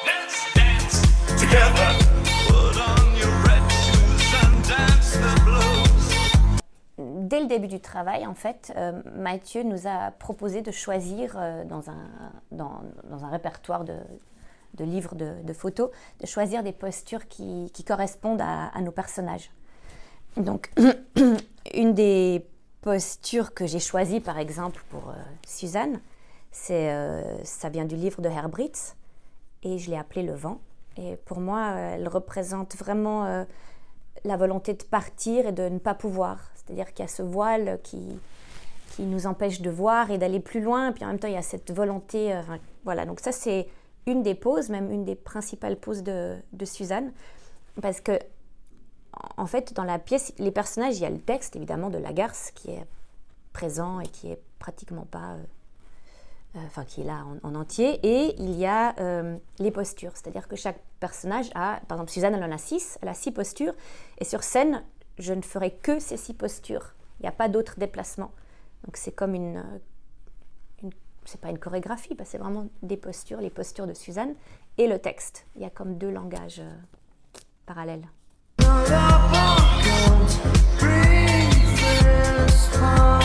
Let's dance together. Put on your red shoes and dance the blues. Dès le début du travail, en fait, Mathieu nous a proposé de choisir dans un répertoire de livres de photos, de choisir des postures qui correspondent à nos personnages. Donc, une des postures que j'ai choisies, par exemple, pour Suzanne, ça vient du livre de Herbritz, et je l'ai appelée Le vent. Et pour moi, elle représente vraiment la volonté de partir et de ne pas pouvoir. C'est-à-dire qu'il y a ce voile qui nous empêche de voir et d'aller plus loin, et puis en même temps, il y a cette volonté... voilà, donc ça, c'est une des poses, même une des principales poses de Suzanne, parce que en fait, dans la pièce, les personnages, il y a le texte, évidemment, de Lagarce, qui est présent et qui est pratiquement pas... qui est là en entier. Et il y a les postures. C'est-à-dire que chaque personnage a... Par exemple, Suzanne, elle en a 6. Elle a 6 postures. Et sur scène, je ne ferai que ces 6 postures. Il n'y a pas d'autres déplacements. Donc, c'est comme c'est pas une chorégraphie, parce que c'est vraiment des postures, les postures de Suzanne, et le texte. Il y a comme 2 langages parallèles. Breathe this far.